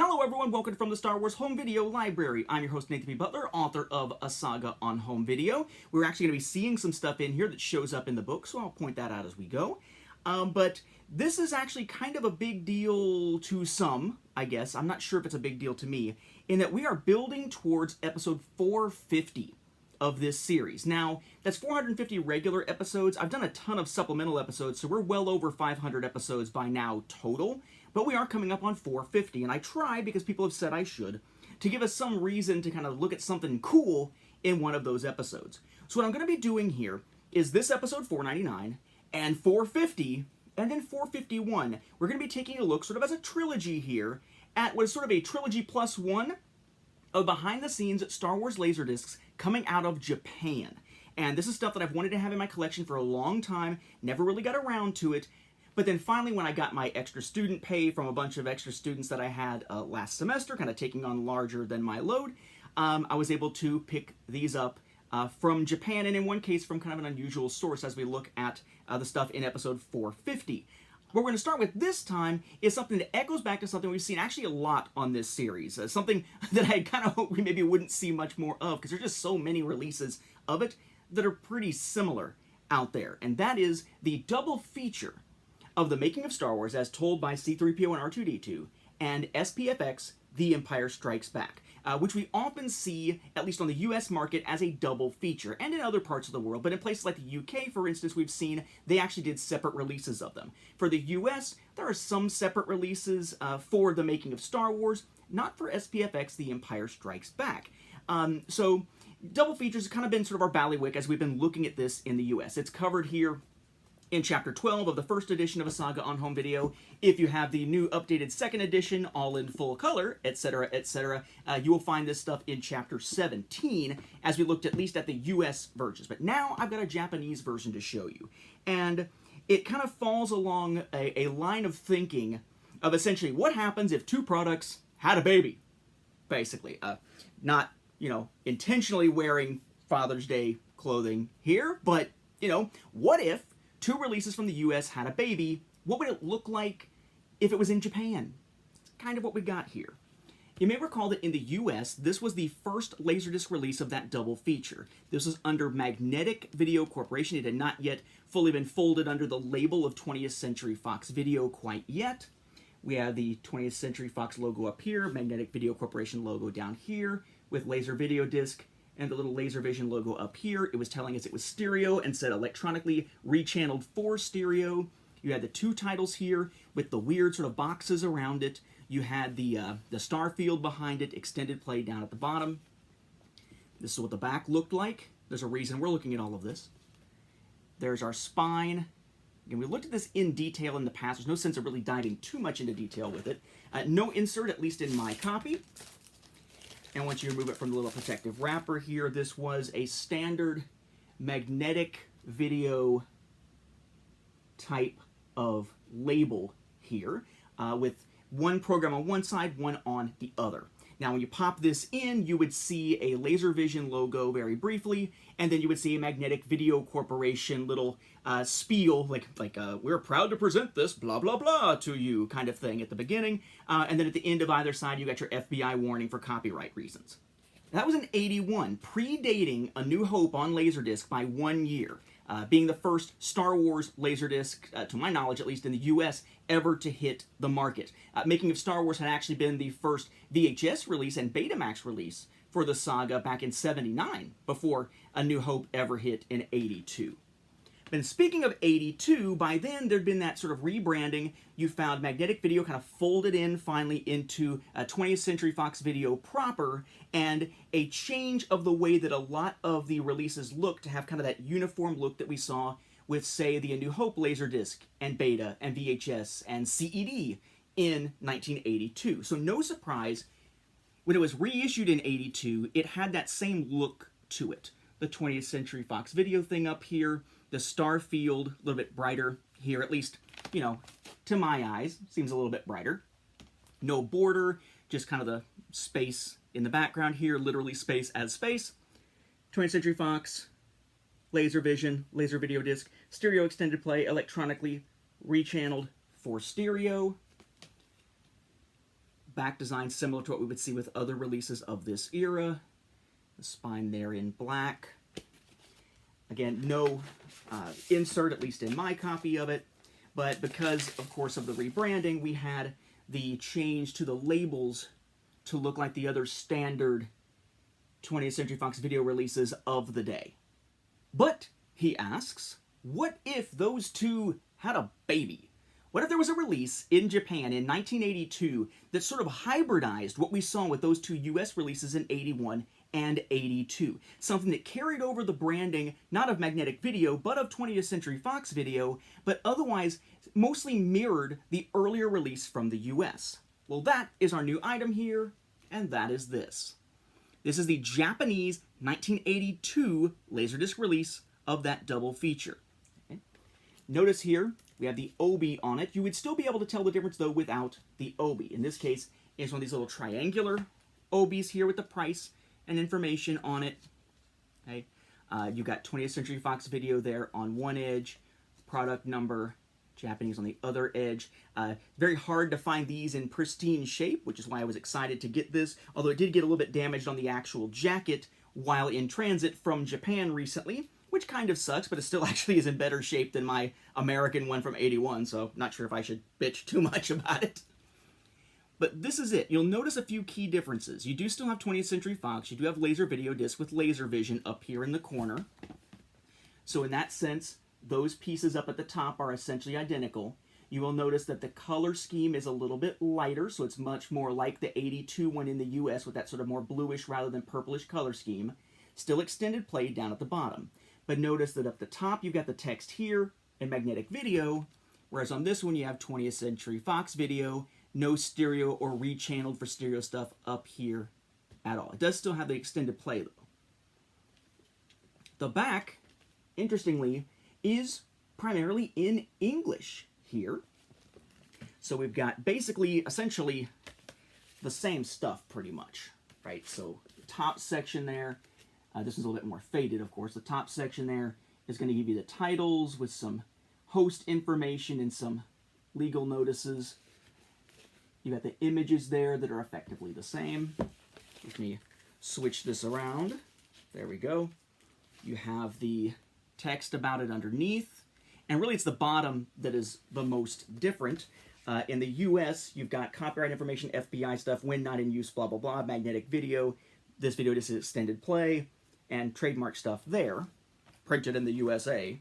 Hello everyone, welcome from the Star Wars Home Video Library. I'm your host Nathan P. Butler, author of A Saga on Home Video. We're actually going to be seeing some stuff in here that shows up in the book, so I'll point that out as we go. But this is actually kind of a big deal to some, I guess. I'm not sure if it's a big deal to me, in that we are building towards episode 450 of this series. Now, that's 450 regular episodes. I've done a ton of supplemental episodes, so we're well over 500 episodes by now total. But we are coming up on 450, and I try, because people have said I should, to give us some reason to kind of look at something cool in one of those episodes. So what I'm going to be doing here is this episode 499, and 450, and then 451. We're going to be taking a look, sort of as a trilogy here, at what is sort of a trilogy plus one of behind-the-scenes Star Wars LaserDiscs coming out of Japan. And this is stuff that I've wanted to have in my collection for a long time, never really got around to it. But then finally, when I got my extra student pay from a bunch of extra students that I had last semester, kind of taking on larger than my load, I was able to pick these up from Japan, and in one case from kind of an unusual source as we look at the stuff in episode 450. What we're going to start with this time is something that echoes back to something we've seen actually a lot on this series. Something that I kind of hoped we maybe wouldn't see much more of, because there's just so many releases of it that are pretty similar out there. And that is the double feature of the Making of Star Wars as told by C-3PO and R2-D2, and SPFX, The Empire Strikes Back, which we often see, at least on the US market, as a double feature, and in other parts of the world. But in places like the UK, for instance, we've seen they actually did separate releases of them. For the US, there are some separate releases for the Making of Star Wars, not for SPFX, The Empire Strikes Back. So double features have kind of been sort of our ballywick as we've been looking at this in the US. It's covered here in Chapter 12 of the first edition of A Saga on Home Video. If you have the new updated second edition, all in full color, etc., etc., you will find this stuff in Chapter 17, as we looked at least at the US versions. But now I've got a Japanese version to show you. And it kind of falls along a line of thinking of essentially what happens if two products had a baby, basically. Not, intentionally wearing Father's Day clothing here, but, what if two releases from the US had a baby? What would it look like if it was in Japan? It's kind of what we got here. You may recall that in the US, this was the first LaserDisc release of that double feature. This was under Magnetic Video Corporation. It had not yet fully been folded under the label of 20th Century Fox Video quite yet. We have the 20th Century Fox logo up here, Magnetic Video Corporation logo down here, with Laser Video Disc, and the little LaserVision logo up here. It was telling us it was stereo and said electronically rechanneled for stereo. You had the two titles here with the weird sort of boxes around it. You had the star field behind it, extended play down at the bottom. This is what the back looked like. There's a reason we're looking at all of this. There's our spine. Again, we looked at this in detail in the past. There's no sense of really diving too much into detail with it. No insert, at least in my copy. And once you remove it from the little protective wrapper here, this was a standard magnetic video type of label here, with one program on one side, one on the other. Now, when you pop this in, you would see a LaserVision logo very briefly, and then you would see a Magnetic Video Corporation little spiel, like we're proud to present this, blah, blah, blah, to you, kind of thing at the beginning. And then at the end of either side, you got your FBI warning for copyright reasons. That was in '81, predating A New Hope on LaserDisc by 1 year, being the first Star Wars LaserDisc, to my knowledge, at least in the US, ever to hit the market. Making of Star Wars had actually been the first VHS release and Betamax release for the saga back in '79, before A New Hope ever hit in '82. And speaking of '82, by then there'd been that sort of rebranding. You found Magnetic Video kind of folded in finally into 20th Century Fox Video proper, and a change of the way that a lot of the releases look to have kind of that uniform look that we saw with, say, the A New Hope LaserDisc and Beta and VHS and CED in 1982. So no surprise, when it was reissued in '82, it had that same look to it. The 20th Century Fox Video thing up here, the star field a little bit brighter here, at least, to my eyes, seems a little bit brighter. No border, just kind of the space in the background here, literally space as space. 20th Century Fox, LaserVision, Laser Video Disc, stereo extended play, electronically rechanneled for stereo. Back design similar to what we would see with other releases of this era. The spine there in black. Again, no insert, at least in my copy of it. But because, of course, of the rebranding, we had the change to the labels to look like the other standard 20th Century Fox video releases of the day. But, he asks, what if those two had a baby? What if there was a release in Japan in 1982 that sort of hybridized what we saw with those two US releases in 81 and 82? Something that carried over the branding, not of Magnetic Video, but of 20th Century Fox Video, but otherwise mostly mirrored the earlier release from the US. Well, that is our new item here, and that is this. This is the Japanese 1982 LaserDisc release of that double feature. Okay. Notice here, we have the obi on it. You would still be able to tell the difference, though, without the obi. In this case, it's one of these little triangular obis here with the price and information on it. Okay. You've got 20th Century Fox Video there on one edge, product number, Japanese on the other edge. Very hard to find these in pristine shape, which is why I was excited to get this, although it did get a little bit damaged on the actual jacket while in transit from Japan recently, which kind of sucks, but it still actually is in better shape than my American one from 81, so not sure if I should bitch too much about it. But this is it. You'll notice a few key differences. You do still have 20th Century Fox. You do have laser video disc with laser vision up here in the corner. So in that sense, those pieces up at the top are essentially identical. You will notice that the color scheme is a little bit lighter, so it's much more like the 82 one in the US with that sort of more bluish rather than purplish color scheme. Still extended play down at the bottom. But notice that up the top, you've got the text here in Magnetic Video, whereas on this one, you have 20th Century Fox Video, no stereo or rechanneled for stereo stuff up here at all. It does still have the extended play, though. The back, interestingly, is primarily in English here. So we've got basically, essentially, the same stuff, pretty much, right? So the top section there, this is a little bit more faded, of course. The top section there is going to give you the titles with some host information and some legal notices. You got the images there that are effectively the same. Let me switch this around. There we go. You have the text about it underneath. And really, it's the bottom that is the most different. In the US, you've got copyright information, FBI stuff, when not in use, blah, blah, blah, Magnetic Video. This video just is extended play. And trademark stuff there, printed in the USA.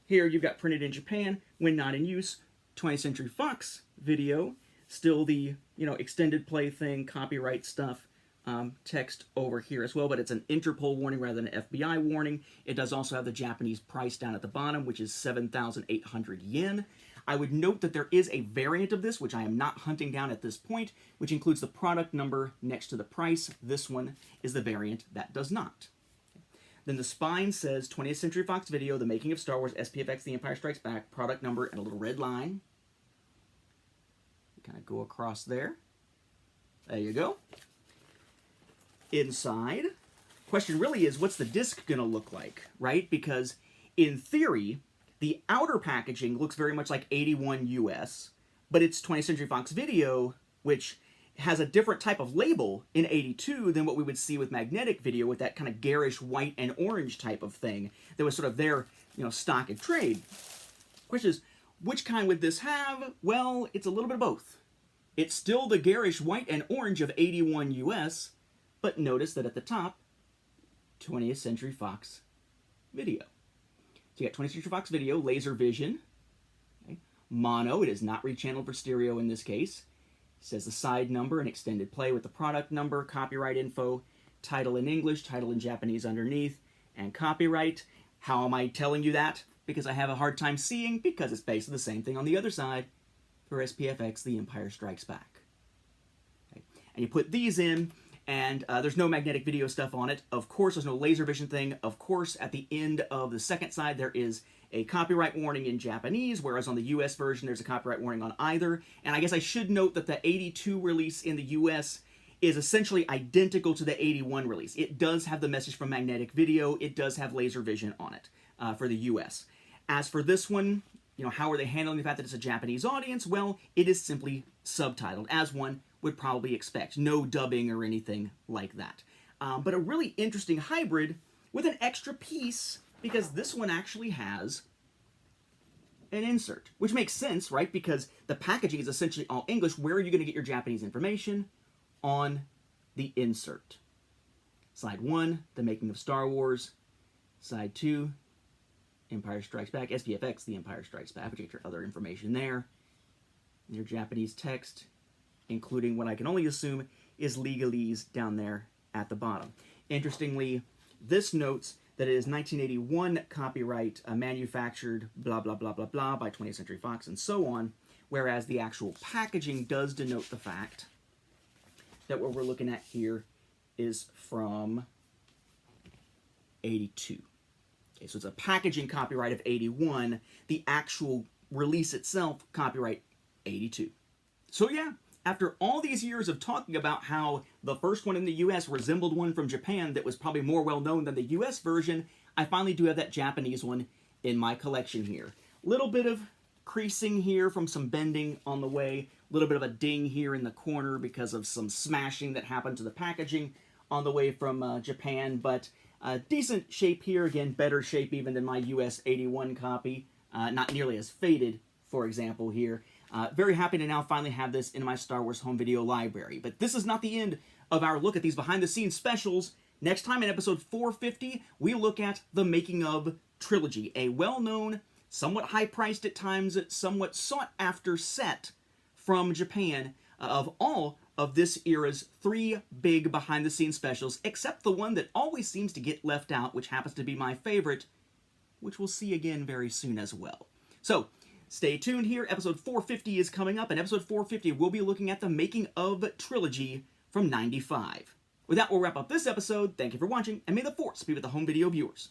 Here you've got printed in Japan, when not in use, 20th Century Fox Video, still the extended play thing, copyright stuff, text over here as well, but it's an Interpol warning rather than an FBI warning. It does also have the Japanese price down at the bottom, which is 7,800 yen. I would note that there is a variant of this, which I am not hunting down at this point, which includes the product number next to the price. This one is the variant that does not. Then the spine says 20th Century Fox Video, The Making of Star Wars, SPFX, The Empire Strikes Back, product number, and a little red line. Kind of go across there. There you go. Inside, question really is, what's the disc going to look like, right? Because in theory, the outer packaging looks very much like 81 US, but it's 20th Century Fox Video, which has a different type of label in 82 than what we would see with Magnetic Video, with that kind of garish white and orange type of thing that was sort of their, stock and trade. Question is, which kind would this have? Well, it's a little bit of both. It's still the garish white and orange of 81 US, but notice that at the top, 20th Century Fox Video. So you got 20th Century Fox Video, laser vision, okay. Mono, it is not rechanneled for stereo in this case. It says the side number and extended play with the product number, copyright info, title in English, title in Japanese underneath, and copyright. How am I telling you that? Because I have a hard time seeing, because it's basically the same thing on the other side for SPFX, The Empire Strikes Back. Okay. And you put these in, and there's no Magnetic Video stuff on it. Of course, there's no laser vision thing. Of course, at the end of the second side, there is a copyright warning in Japanese, whereas on the US version, there's a copyright warning on either. And I guess I should note that the 82 release in the US is essentially identical to the 81 release. It does have the message from Magnetic Video. It does have laser vision on it for the US. As for this one, how are they handling the fact that it's a Japanese audience? Well, it is simply subtitled as one would probably expect. No dubbing or anything like that. But a really interesting hybrid with an extra piece, because this one actually has an insert, which makes sense, right? Because the packaging is essentially all English. Where are you going to get your Japanese information? On the insert. Side 1, The Making of Star Wars. Side 2, Empire Strikes Back. SPFX, The Empire Strikes Back, which your other information there. Your Japanese text, including what I can only assume is legalese down there at the bottom. Interestingly, this notes that it is 1981 copyright, manufactured blah blah blah blah blah by 20th Century Fox and so on, whereas the actual packaging does denote the fact that what we're looking at here is from 82. Okay, so it's a packaging copyright of 81, the actual release itself copyright 82. So yeah, after all these years of talking about how the first one in the US resembled one from Japan that was probably more well known than the US version, I finally do have that Japanese one in my collection here. Little bit of creasing here from some bending on the way, a little bit of a ding here in the corner because of some smashing that happened to the packaging on the way from Japan, but decent shape here, again, better shape even than my US 81 copy, not nearly as faded, for example, here. Very happy to now finally have this in my Star Wars home video library. But this is not the end of our look at these behind-the-scenes specials. Next time in episode 450, we look at the Making of Trilogy, a well-known, somewhat high-priced at times, somewhat sought-after set from Japan of all of this era's 3 big behind-the-scenes specials, except the one that always seems to get left out, which happens to be my favorite, which we'll see again very soon as well. So, stay tuned here. Episode 450 is coming up, and episode 450 we'll be looking at the Making of Trilogy from '95. With that, we'll wrap up this episode. Thank you for watching, and may the Force be with the home video viewers.